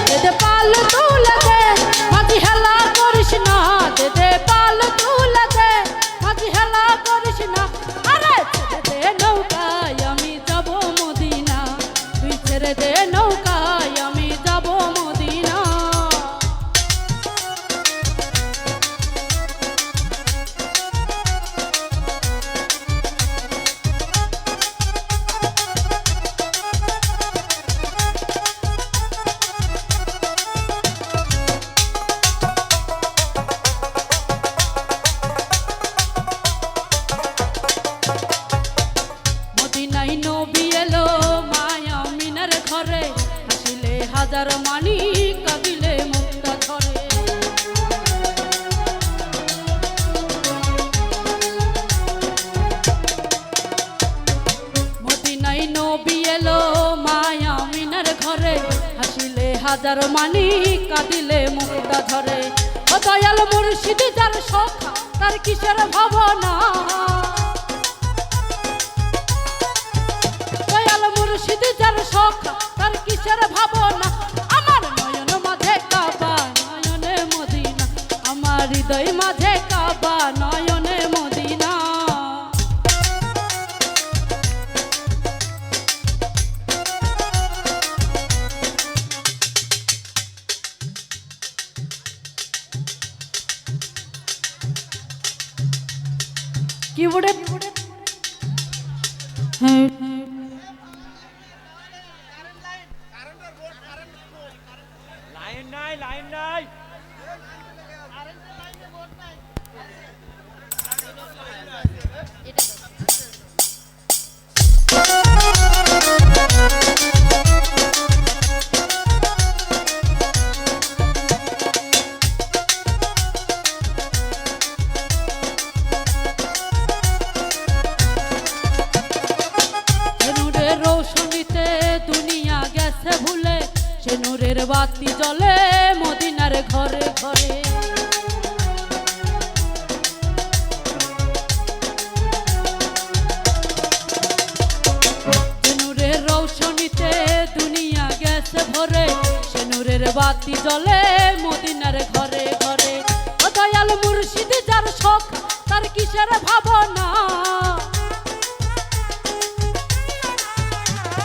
দে দে পাল তুলে দে মাঝি হেলা করিস না দে দে পাল তুলে দে মাঝি হেলা করিস না আরে ছেড়ে দে নৌকায় আমি যাব মদিনা তুই ছেড়ে দে নৌকায় আমি যাব মদিনা মদিনায় নবী এলো মায়া মিনার ঘরে হাসিলে হাজার মানি কাঁদিলে মুক্তা ধরে মদিনায় নবী এলো মায়া মিনার ঘরে হাসিলে হাজার মানি কাঁদিলে মুক্তা ধরে ও দয়াল মুর্শিদ যার সখা তার কিসের ভাবনা মুর্শিদ যার সখা তার কিসের ভাবনা আমার নয়ন মাঝে কাবা নয়নে মদিনা আমার হৃদয় মাঝে কাবা নয়নে মদিনা কিবোর্ডে হ্যাঁ লাইন নাই রোশনীতে দুনিয়া গেছে ভুলে সে নূরের বাতি জ্বলে মদিনার ঘরে ঘরে নূরের রৌশনীতে দুনিয়া গেছে ভরে সে নূরের বাতি জ্বলে মদিনার ঘরে ঘরে ও দয়াল মুর্শিদ যার শখ তার কিসের ভাবনা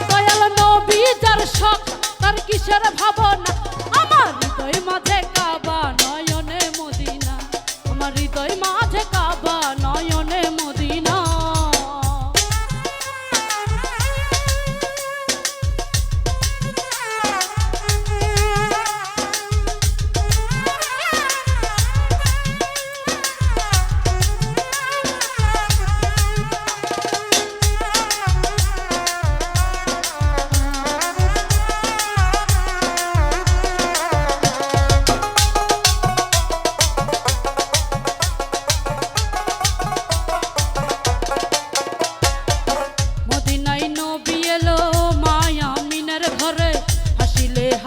দয়াল নবী যার শখ তার কিসের ভাবনা আমার হৃদয় মাঝে কাবা নয়নে মদিনা আমার হৃদয় মাঝে কাবা নয়নে মদিনা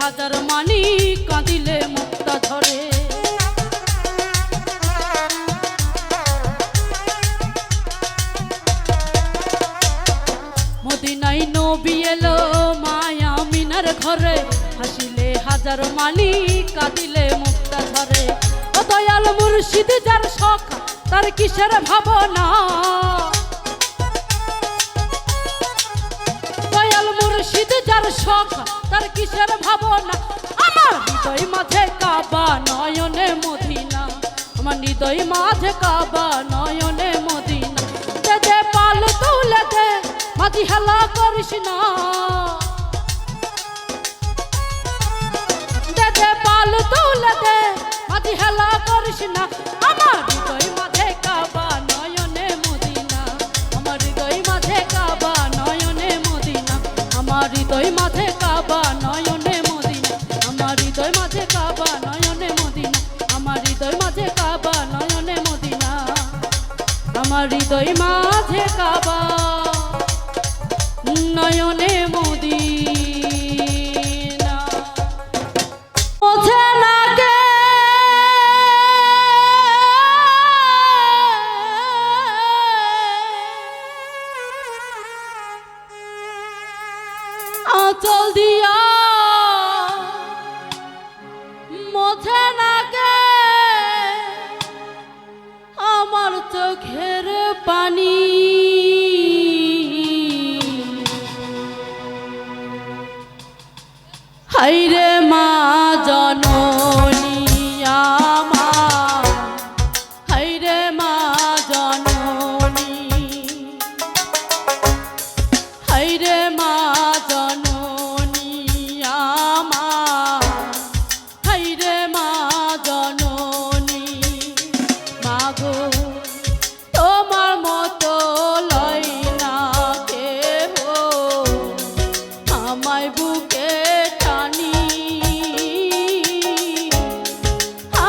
হাজার মানি কাঁদিলে মুক্তা ধরে মদিনায় নবী এলো মায়া মিনার ঘরে হাসিলে হাজার মানি কাঁদিলে মুক্তা ধরে ও দয়াল মুর্শিদ যার সখা তার কিসের ভাবনা দয়াল মুর্শিদ যার সখা তার কিসের ভাবনা আমার হৃদয় মাঝে কাবা নয়নে মদিনা আমার হৃদয় মাঝে কাবা নয়নে মদিনা দে দে পাল তুলে দে মাঝি হেলা করিস না দে দে পাল তুলে দে মাঝি হেলা করিস না আমার হৃদয় মাঝে কাবা নয়নে মদিনা আমার হৃদয় মাঝে কাবা নয়নে মদিনা আমার হৃদয় মাঝে কাবা নয়নে মদিনা আমার হৃদয় মাঝে কাবা নয়নে মদিনা আমার হৃদয় মাঝে কাবা নয়নে মদিনা আমার হৃদয় মাঝে কাবা নয়নে মদিনা ওঠে না কে আঁচল দিয়া হাইরে মা জননী আমার, হাইরে মা জননী, হাইরে মা জননী আমার, হাইরে মা জননী। মাগো তোমার মতো লয় না কেহ আমায় বুকে টানি,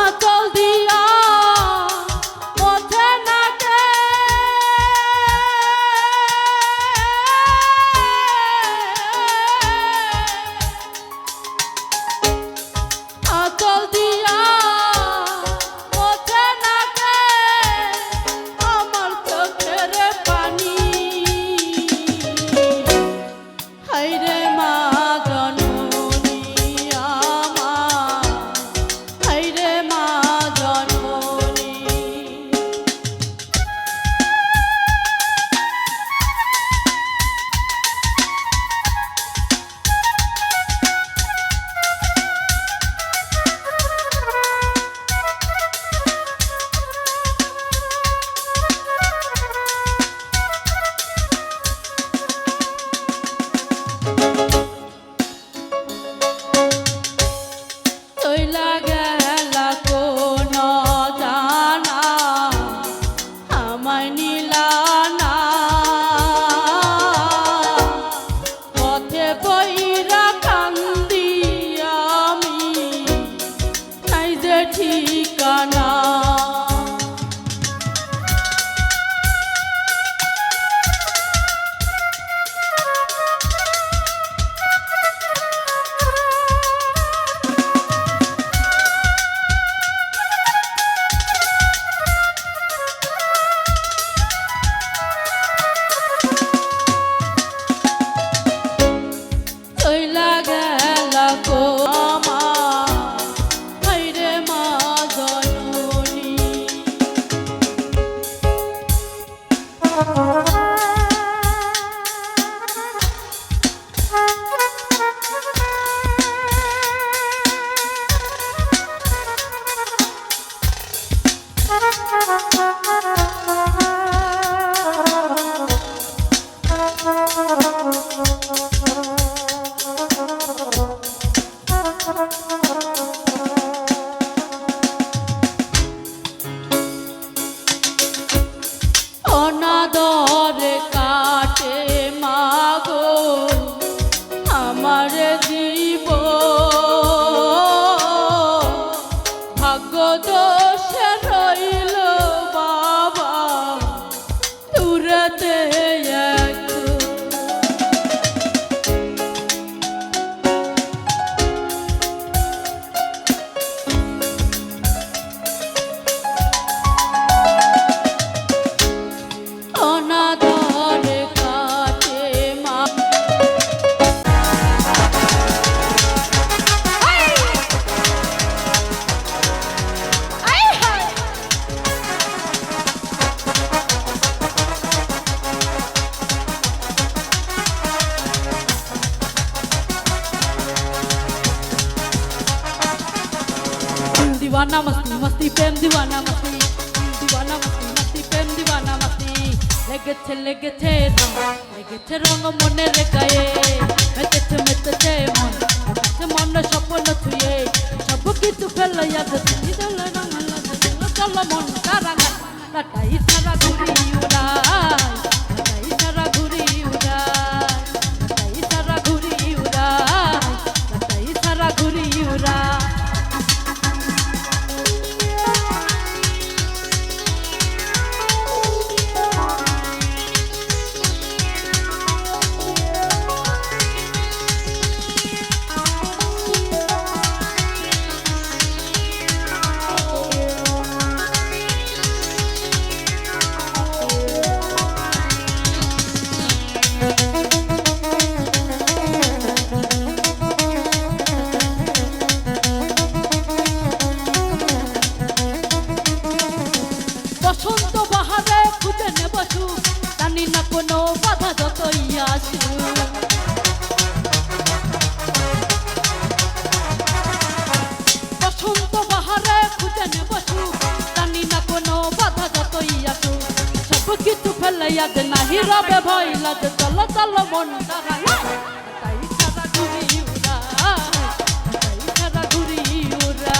আঁচল দিয়া পথে নাকে আঁচল দিয়া পথে নাকে আমার চোখের পানি। হাইরে মা জননী আমার, হাইরে মা জননী। চইলা গেলা কোন জানা আমায় নিলা না, পথে বইরা কান্দি আমি নাই যে ঠিকানা। চইলা গেলা কো আমার, হাইরে মা জননী। অনাদরে কাটে মাগো আমার জীব, ভাগ্য দোষে রইল বাবা দূরেতে একটু। অনাদরে কাটে মা, दीवाना मस्ती मस्ती प्रेम दीवाना मस्ती, दीवाना मस्ती मस्ती प्रेम दीवाना मस्ती। লেগেছে লেগেছে রং, লেগেছে রং মনের গায়ে, মেতেছে মেতেছে মন, মেতেছে মন স্বপ্ন ছুঁয়ে, সব কিছু ফেলাইয়া তুমি দল রঙ লাগে চলো মন কারাঙা, লাটাই সারা ঘুরি উড়াই, লাটাই সারা ঘুরি উড়াই, লাটাই সারা ঘুরি উড়াই, লাটাই সারা ঘুরি উড়াই। কিছু ফেলাইয়া দে নাহি রবে ভয় লাগে চলো চলো মন তারা তাই সারা ঘুরি উড়া তাই সারা ঘুরি উড়া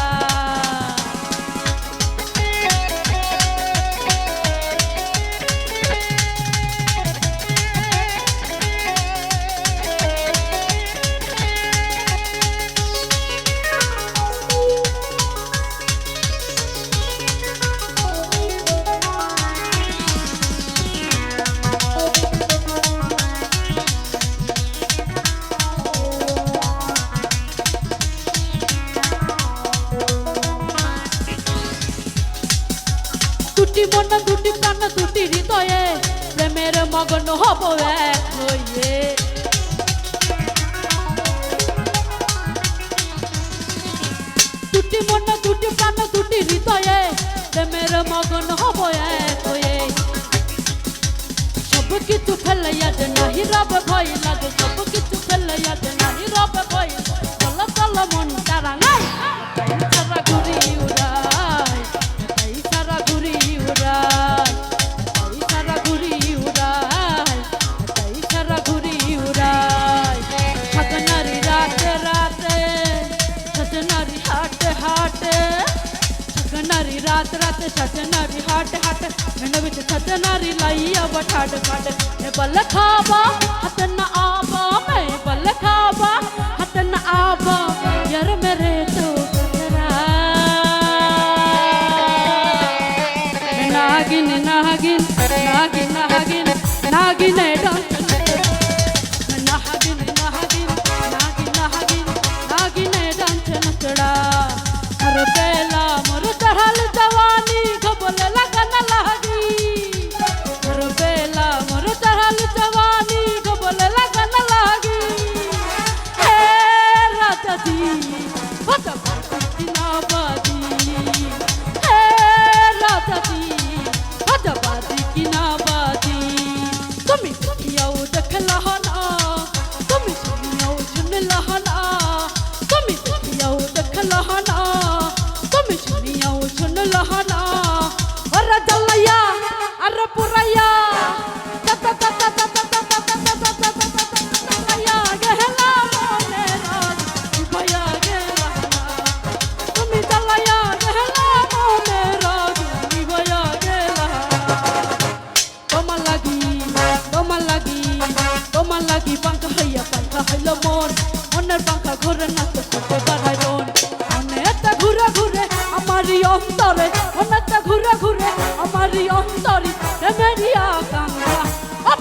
দুটি মন দুটি প্রাণ দুটি হৃদয়ে প্রেমের মগ্ন হব এক হয়ে দুটি মন দুটি প্রাণ দুটি হৃদয়ে প্রেমের মগ্ন হব এক হয়ে সব কিছু ফেলাইয়া দে নাহি রবে ভয় লাগে সব কিছু ফেলাইয়া দে নাহি রবে ভয় চলো চলো মন তারা নাই সারা ঘুরি উড়াই সারা ঘুরি উড়াই সারা ঘুরি উড়াই সারা ঘুরি উড়াই সজনারি রাতে রাতে সজনারি হাটে হাটে सजनारी रात रात सजनारी हाट हाट मैंने बिच सजनारी लाइया बठाट फाट मैं बल खाबा हत न आबा मैं बल खाबा हत न आबा यार मेरे तो नागिन नागिन नागिन नागिन नागिन डांस नागिन नागिन नागिन नागिन नागिन डांस नचड़ा हर बेला मोर चढ़ल जवानी खबल लगन लागी हर बेला मोर चढ़ल जवानी खबल लगन लागी हे राजा जी भजबादी ना बादी हे राजा जी भजबादी की ना बादी तुम सुनियो देख लहना तुम सुनियो सुन लहना तुम सुनियो देख लहना सुन लहना अरे जलैया अरे पुरैया तत तत तत तत जलैया गहला मोने राज भया गेला तुम जलैया गहला मोने राज भया गेला তোমার লাগি পাঙ্কা হইল মন মনের পাঙ্কা ঘুরে না তো করতে পারাই বোন অনেকটা ঘুরে ঘুরে আমারই অন্তরে অনেকটা ঘুরে ঘুরে আমারই অন্তরে প্রেমেরই আকাঙ্ক্ষা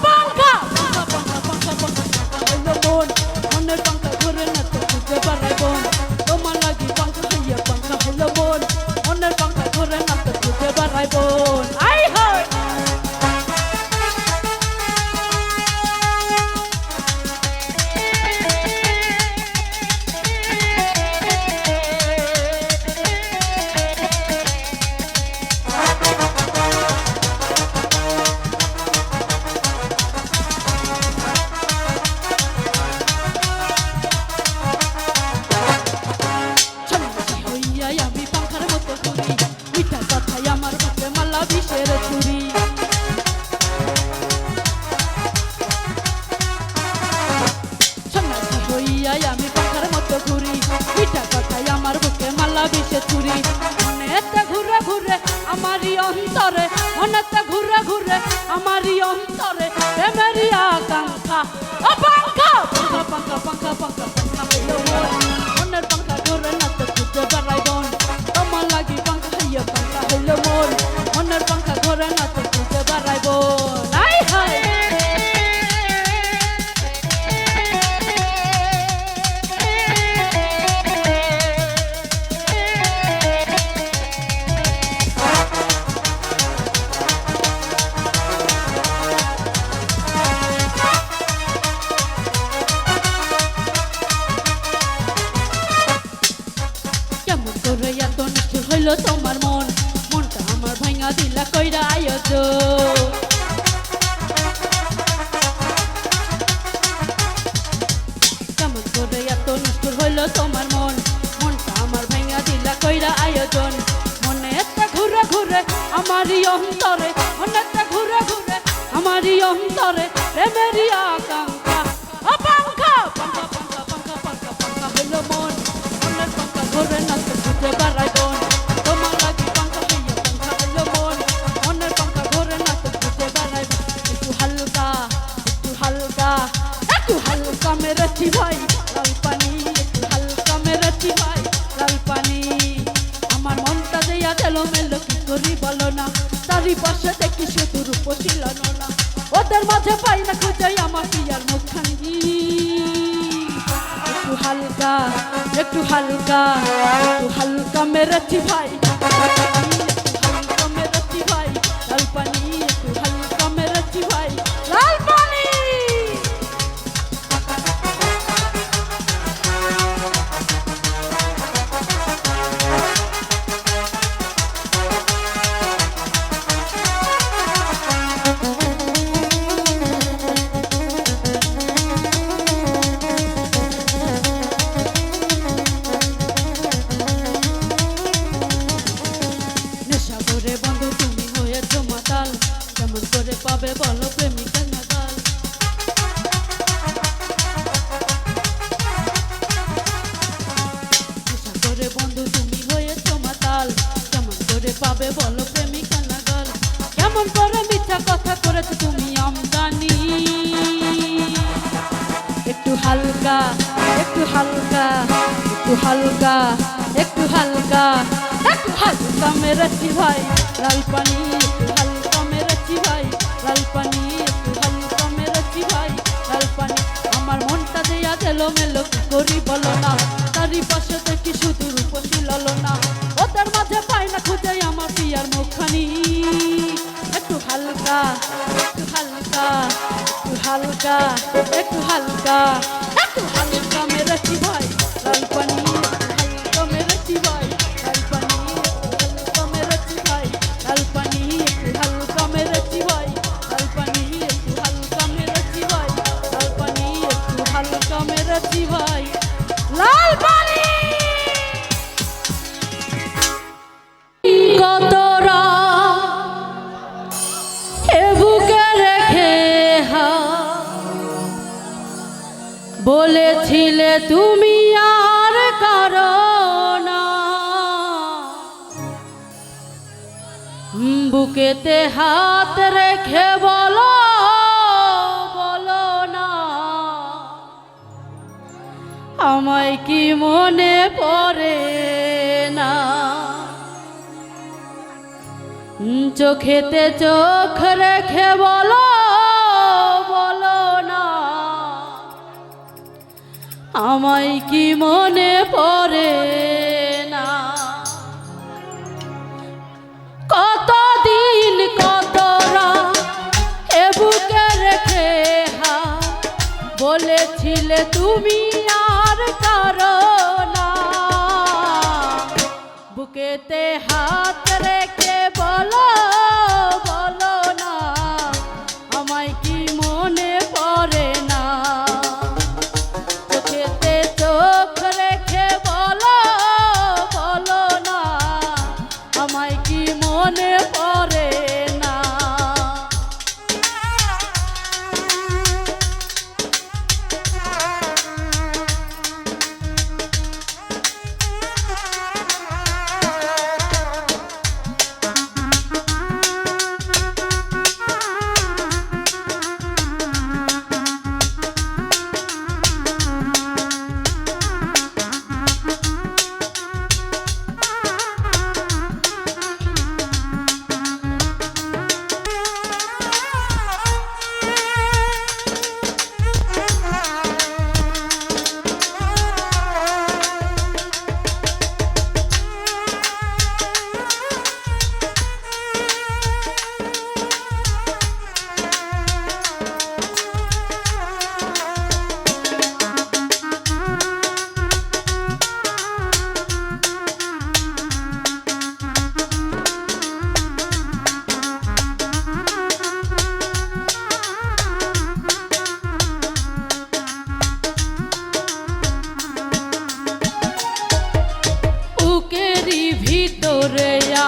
পাঙ্কা পাঙ্কা পাঙ্কা পাঙ্কা পাঙ্কা হইল মন মনের পাঙ্কা ঘুরে না তো করতে পারাই বোন তোমার লাগি পাঙ্কা হইল মন মনের পাঙ্কা ঘুরে না তো করতে পারাই বোন আই হয় আমি পাখার মতো ঘুরি মিঠা কথাই আমার বুকে মালা বিষে ছুরি অনেকটা ঘুরে ঘুরে আমারই অন্তরে অনেকটা ঘুরে ঘুরে আমারই অন্তরে প্রেমেরই আকাঙ্ক্ষা পাঙ্খা পাঙ্খা পাঙ্খা পাঙ্খা পাঙ্খা পাঙ্খা হইল মনের পাঙ্খা ঘুরে না তো খুঁজে বেড়াই বোন তোমার লাগি পাঙ্খা হইল মন মনের পাঙ্খা ঘুরে না তো খুঁজে বেড়াই বোন আই হায় হইল তোমার মন মনটা আমার ভাঙা দিলা কইরা আয়োজন কেমন করে এত নিষ্ঠুর হইল তোমার মন মনটা আমার ভাঙা দিলা কইরা আয়োজন মনে একটা ঘুরে ঘুরে আমারই অন্তরে মনে একটা ঘুরে ঘুরে আমারই অন্তরে প্রেমেরই আকাঙ্ক্ষা। পাঙ্খা পাঙ্খা পাঙ্খা পাঙ্খা পাঙ্খা পাঙ্খা হলো মন, মনের পাঙ্খা ঘোরে না তো খুঁজে বেড়াই বন। তোমার লাগি পাঙ্খা হইয়া পাঙ্খা হলো মন, মনের পাঙ্খা ঘোরে না তো খুঁজে বেড়াই বন। একটু হালকা একটু হালকা একটু হালকা মেরেছি ভাই লাল পানি, একটু হালকা মেরেছি ভাই লাল পানি। আমার মনটা দেয়া গেল মেলো কি করি বলো না, চারিপাশে দেখি শুধু রূপসী লালনা, ওদের মাঝে পাই না খুঁজে আমার পিয়ার মুখখানি। একটু হালকা একটু হালকা একটু হালকা মেরেছি ভাই একটু হালকা মেরেছি ভাই লাল পানি, একটু হালকা মেরেছি ভাই লাল পানি। বন্ধু তুমি হয়েছ মাতাল, কেমন করে পাবে বলো প্রেমিকা নাগাল। নেশা করে বন্ধু তুমি হয়েছ মাতাল, কেমন করে পাবে বলো প্রেমিকা নাগাল। কেমন করে মিথ্যা কথা করেছো তুমি আমদানি। একটু হালকা একটু হালকা একটু হালকা একটু হালকা একটু হালকা মেরেছি ভাই লাল পানি, একটু হালকা মেরেছি ভাই লাল পানি, একটু হালকা মেরেছি ভাই লাল পানি। আমার মনটা দেয়া গেল মেলো কি করি বলো না, চারিপাশে দেখি শুধু রূপসী লালনা, ওদের মাঝে পাই না খুঁজে আমার পিয়ার মুখখানি। একটু হালকা একটু হালকা একটু হালকা একটু হালকা একটু হালকা মেরেছি ভাই লাল পানি, একটু হালকা মেরেছি ভাই লাল পানি, একটু হালকা মেরেছি ভাই লাল পানি, একটু হালকা মেরেছি ভাই লাল পানি, একটু হালকা মেরেছি ভাই লাল পানি, একটু হালকা মেরেছি ভাই লাল পানি। কতরা এ বুকে রেখে বলেছিলে তুমি আর কারো না, বুকেতে হাত রেখে বলো বলো না, আমায় কি মনে পড়ে না। চোখেতে চোখ রেখে বলো বলো না, আমায় কি মনে পড়ে না। কতদিন কত রাত এ বুকে রেখে বলেছিলে তুমি আর কারো না, বুকেতে হাত রেখে বলো বলো না, আমায় কি মনে পড়ে না। চোখেতে চোখ রেখে বলো বলো না, আমায় কি মনে পড়ে না।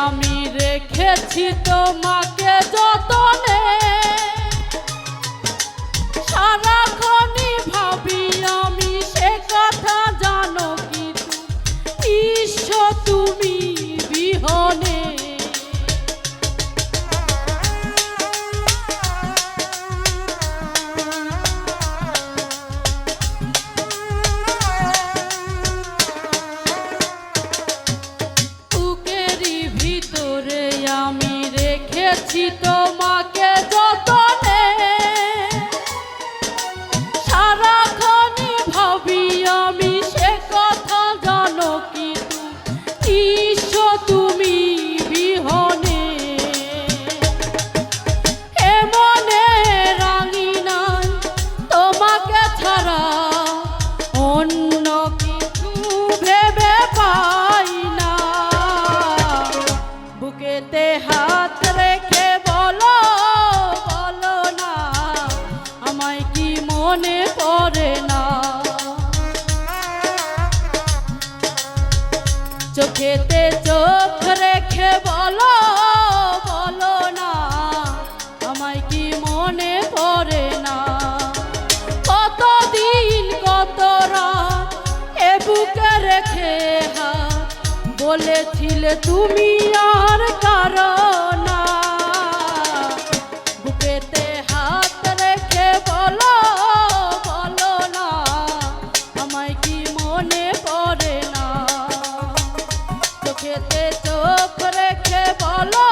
আমি রেখেছি তোমাকে যতনে, তুমি বিহনে। বুকেরই ভিতরে আমি রেখেছি তোমাকে যতনে, সারাক্ষণই ভাবি আমি সে কথা, জানো কি নিঃস্ব তুমি বিহনে। এ মনে রাঙি নাই তোমাকে ছাড়া, অন্য কিছু ভেবে পাই না। বুকেতে হাত রেখে বলো বলো না, আমায় কি মনে পড়ে না। চোখেতে চোখ রেখে বলো বলো না, আমায় কি মনে পড়ে না। কতদিন কত রাত এ বুকে রেখে হাত, বলেছিলে তুমি আর কারো না। বুকেতে হাত রেখে বলো বলো না, আমায় কি মনে পড়ে না। চোখেতে চোখ রেখে বলো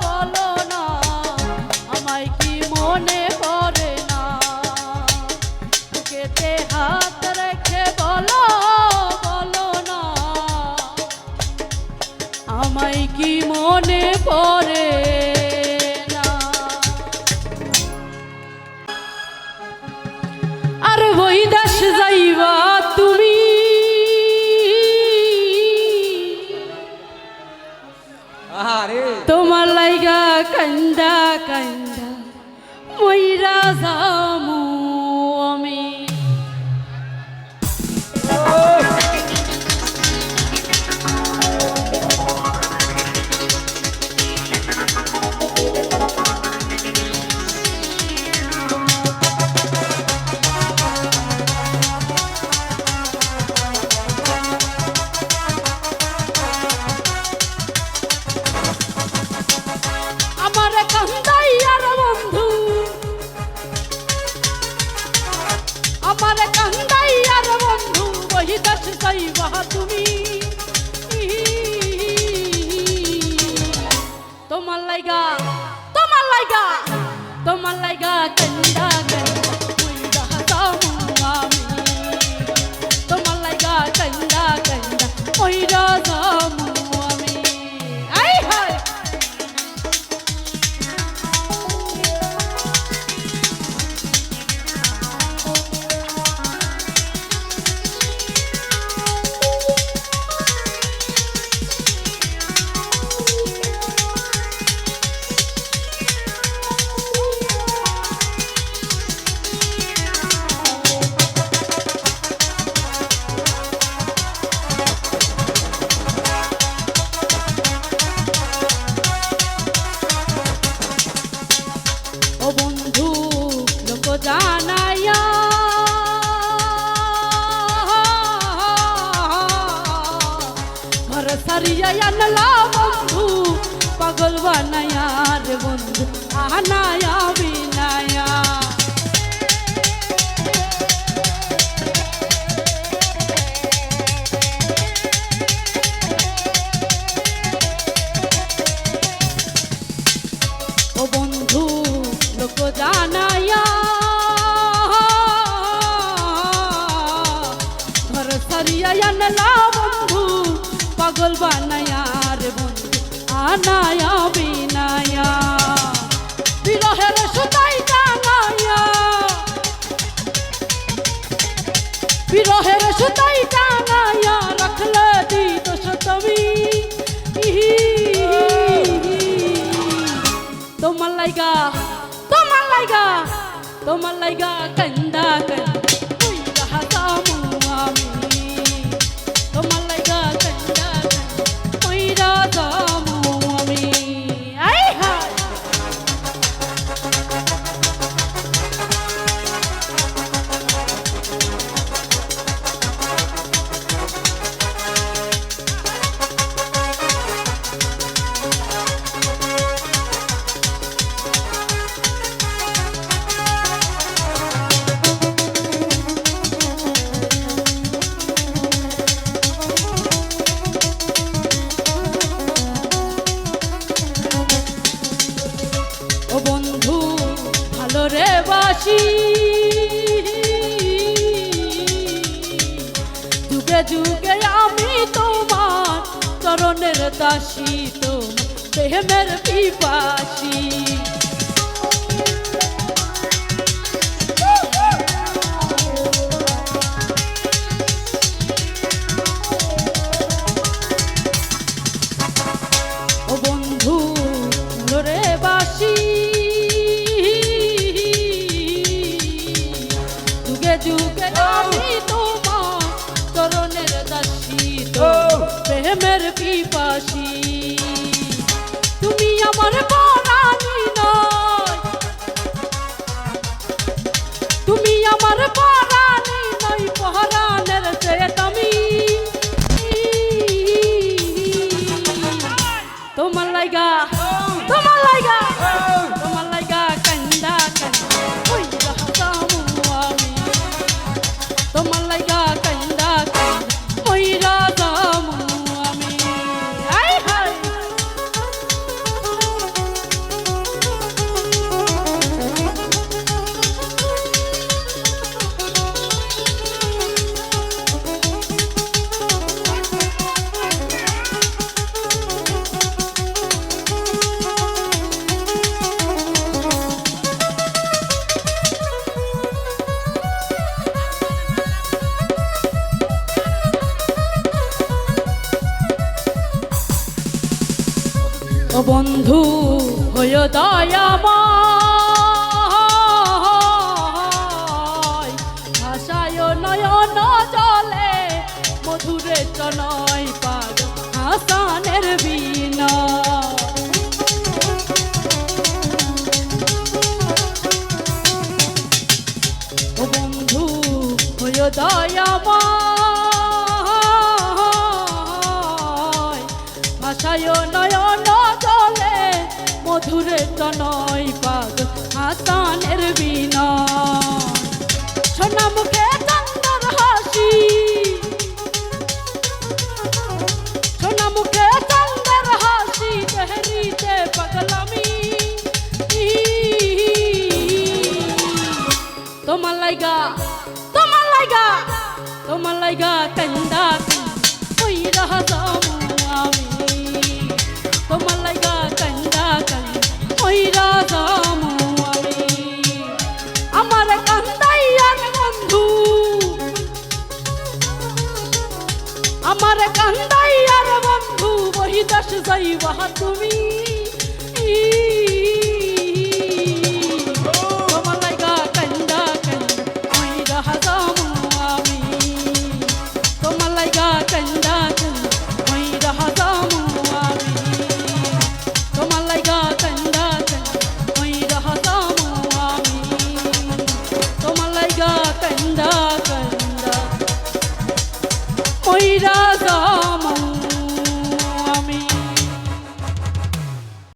বলো না, আমায় কি মনে পড়ে না। বুকেতে হাত রেখে বলো বলো না, আমায় কি মনে পড়ে না। আর ওই দেশ যাইবা তুমি, তোমার লাইগা কান্দা কান্দা মইরা যামু আমি। আমার কান্দাইয়ার বন্ধু, আমার কান্দাইয়ার বন্ধু, ওই দেশ যাইবা তুমি। তোমার লাইগা তোমার লাইগা তোমার লাইগা কান্দা কান্দা মইরা যামু আমি। তোমার লাইগা কান্দা কান্দা মইরা যামু আমি। আই হায় ও বন্ধু লোক জানাইয়া, ঘর সারিয়া আনলা বন্ধু, পাগল বানায়া রে বন্ধু আনায়া বিনায়া। ও বন্ধু লোক জানাইয়া, ঘর সারিয়া আনলা বন্ধু, পাগল বানায়া রে বন্ধু আনায়া বিনায়া। বিরহের সুতাই টাঙাইয়া, বিরহের সুতাই টাঙাইয়া রাখলে দিত তুমি। তোমার লাইগা তোমার লাইগা তোমার লাইগা কান্দা কান্দা মইরা যামু আমি। তোমার লাইগা কান্দা কান্দা মইরা যামু আমি। আই হায় বাসি যুগে যুগে আমি তোমার চরণের দাসী তোমার প্রেমের পিপাসী ও বন্ধু রে বাসি যুগে যুগে আমি তোমার চরণের দাসী প্রেমের পিপাসী তুমি আমার পরাণী নয় তুমি আমার পরাণী নয় পরাণের চেয়ে তুমি তোমার লাইগা তোমার লাইগা তোমার লাইগা কান্দা কান্দা ওই রাজামু আমি তোমার লাইগা কান্দা কান্দা ওই রাজামু আমি আই হাই ও বন্ধু হয় দয়াময় ভাষায় নয়ন জলে মধুরে চনয় পাগ হাসানের বিনা ও বন্ধু হয় দয়াময় ভাষায় নয়ন জলে মধুরে তনয় পাগ হাসানের বিনা সোনা মুখে চন্দর হাসি সোনা মুখে চন্দর হাসি তেহরিতে পাগলামি তোমার লাইগা তোমার লাইগা তোমার লাইগা কান্দা ওই রাজামু আমি তোমার লাইগা কান্দা কান্দা ওই রাজামু আমি আমার কান্দাইয়ার বন্ধু আমার কান্দাইয়ার বন্ধু বহিদাস যাইবা তুমি তোমার লাইগা কান্দা কান্দা ওই রাজামু আমি তোমার লাইগা কান্দা কান্দা ওই রাজামু আমি তোমার লাইগা কান্দা কান্দা ওই রাজামু আমি তোমার লাইগা কান্দা কান্দা ওই রাজা